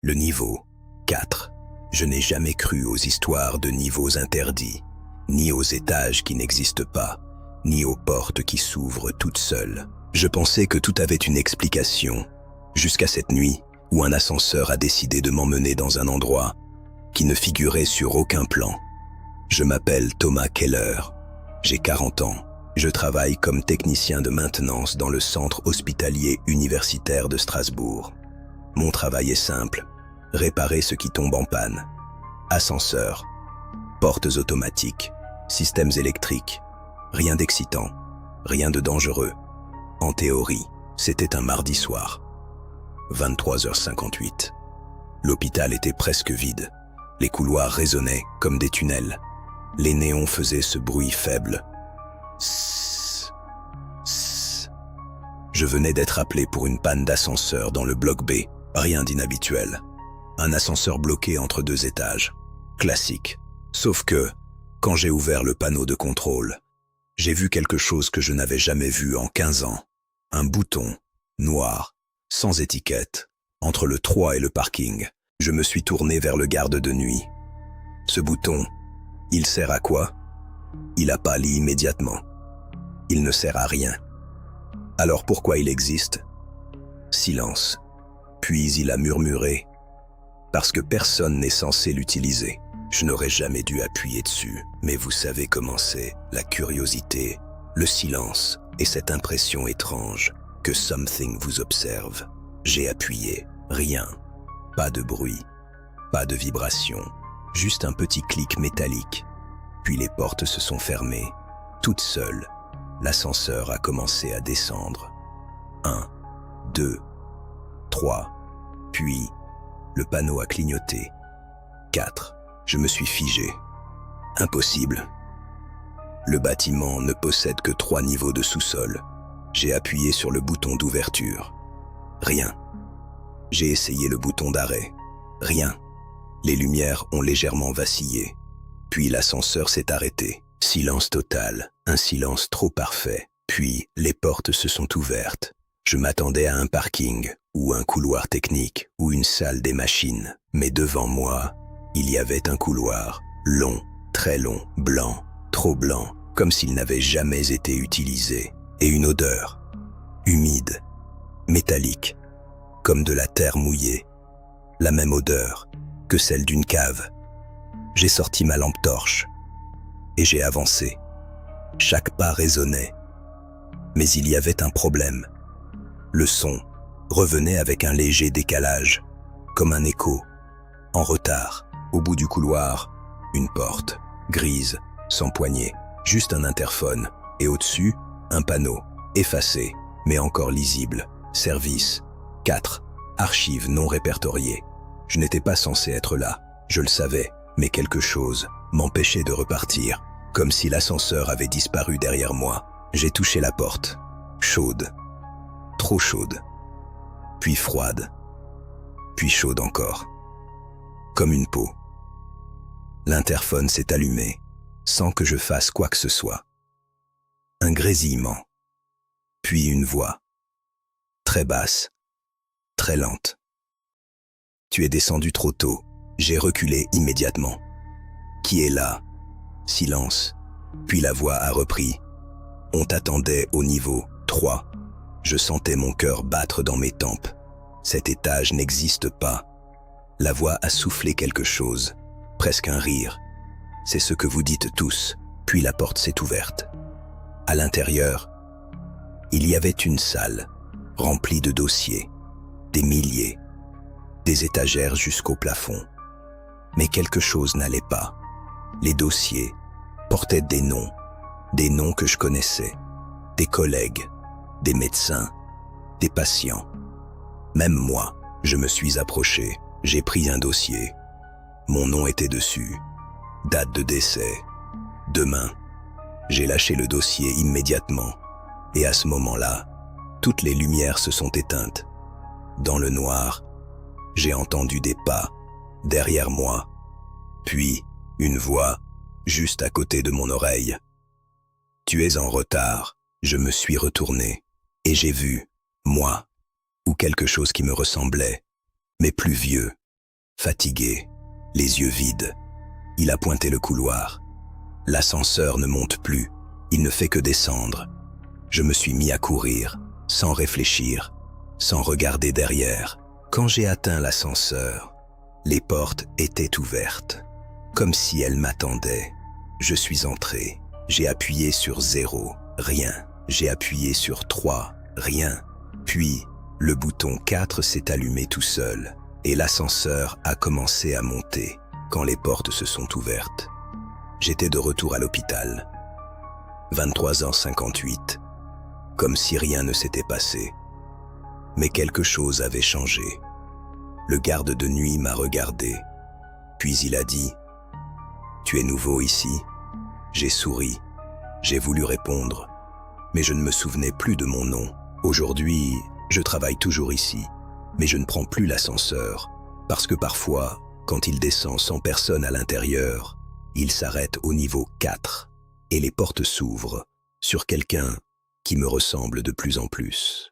Le niveau 4. Je n'ai jamais cru aux histoires de niveaux interdits, ni aux étages qui n'existent pas, ni aux portes qui s'ouvrent toutes seules. Je pensais que tout avait une explication, jusqu'à cette nuit où un ascenseur a décidé de m'emmener dans un endroit qui ne figurait sur aucun plan. Je m'appelle Thomas Keller, j'ai 40 ans. Je travaille comme technicien de maintenance dans le centre hospitalier universitaire de Strasbourg. Mon travail est simple, réparer ce qui tombe en panne. Ascenseurs, portes automatiques, systèmes électriques. Rien d'excitant, rien de dangereux. En théorie, c'était un mardi soir. 23h58. L'hôpital était presque vide. Les couloirs résonnaient comme des tunnels. Les néons faisaient ce bruit faible. Sss, sss. Je venais d'être appelé pour une panne d'ascenseur dans le bloc B. Rien d'inhabituel. Un ascenseur bloqué entre 2 étages. Classique. Sauf que, quand j'ai ouvert le panneau de contrôle, j'ai vu quelque chose que je n'avais jamais vu en 15 ans. Un bouton, noir, sans étiquette, entre le 3 et le parking. Je me suis tourné vers le garde de nuit. Ce bouton, il sert à quoi? Il a pâli immédiatement. Il ne sert à rien. Alors pourquoi il existe? Silence. Puis il a murmuré. Parce que personne n'est censé l'utiliser. Je n'aurais jamais dû appuyer dessus, mais vous savez comment c'est, la curiosité, le silence et cette impression étrange que something vous observe. J'ai appuyé, rien, pas de bruit, pas de vibration, juste un petit clic métallique. Puis les portes se sont fermées, toutes seules. L'ascenseur a commencé à descendre. 1, 2, 3, puis le panneau a clignoté. 4. Je me suis figé. Impossible. Le bâtiment ne possède que 3 niveaux de sous-sol. J'ai appuyé sur le bouton d'ouverture. Rien. J'ai essayé le bouton d'arrêt. Rien. Les lumières ont légèrement vacillé. Puis l'ascenseur s'est arrêté. Silence total, un silence trop parfait. Puis les portes se sont ouvertes. Je m'attendais à un parking, ou un couloir technique, ou une salle des machines. Mais devant moi, il y avait un couloir, long, très long, blanc, trop blanc, comme s'il n'avait jamais été utilisé, et une odeur, humide, métallique, comme de la terre mouillée, la même odeur que celle d'une cave. J'ai sorti ma lampe torche, et j'ai avancé. Chaque pas résonnait, mais il y avait un problème. Le son revenait avec un léger décalage, comme un écho, en retard. Au bout du couloir, une porte, grise, sans poignée, juste un interphone, et au-dessus, un panneau, effacé, mais encore lisible. Service 4, archives non répertoriées. Je n'étais pas censé être là, je le savais, mais quelque chose m'empêchait de repartir, comme si l'ascenseur avait disparu derrière moi. J'ai touché la porte, chaude, trop chaude, puis froide, puis chaude encore, comme une peau. L'interphone s'est allumé, sans que je fasse quoi que ce soit. Un grésillement, puis une voix, très basse, très lente. Tu es descendu trop tôt. J'ai reculé immédiatement. Qui est là? Silence. Puis la voix a repris. On t'attendait au niveau 3. Je sentais mon cœur battre dans mes tempes. Cet étage n'existe pas. La voix a soufflé quelque chose, presque un rire. C'est ce que vous dites tous. Puis la porte s'est ouverte. À l'intérieur, il y avait une salle, remplie de dossiers, des milliers, des étagères jusqu'au plafond. Mais quelque chose n'allait pas. Les dossiers portaient des noms que je connaissais, des collègues, des médecins, des patients. Même moi, je me suis approché, j'ai pris un dossier. Mon nom était dessus, date de décès, demain. J'ai lâché le dossier immédiatement, et à ce moment-là, toutes les lumières se sont éteintes. Dans le noir, j'ai entendu des pas derrière moi, puis une voix juste à côté de mon oreille. « Tu es en retard ». Je me suis retourné et j'ai vu, moi, ou quelque chose qui me ressemblait, mais plus vieux, fatigué, les yeux vides. Il a pointé le couloir. L'ascenseur ne monte plus, il ne fait que descendre. Je me suis mis à courir, sans réfléchir, sans regarder derrière. Quand j'ai atteint l'ascenseur, les portes étaient ouvertes, comme si elles m'attendaient. Je suis entré, j'ai appuyé sur 0, rien. J'ai appuyé sur 3, rien. Puis, le bouton 4 s'est allumé tout seul, et l'ascenseur a commencé à monter quand les portes se sont ouvertes. J'étais de retour à l'hôpital. 23h58, comme si rien ne s'était passé. Mais quelque chose avait changé. Le garde de nuit m'a regardé, puis il a dit « Tu es nouveau ici ?» J'ai souri, j'ai voulu répondre, mais je ne me souvenais plus de mon nom. Aujourd'hui, je travaille toujours ici, mais je ne prends plus l'ascenseur, parce que parfois, quand il descend sans personne à l'intérieur, il s'arrête au niveau 4 et les portes s'ouvrent sur quelqu'un qui me ressemble de plus en plus.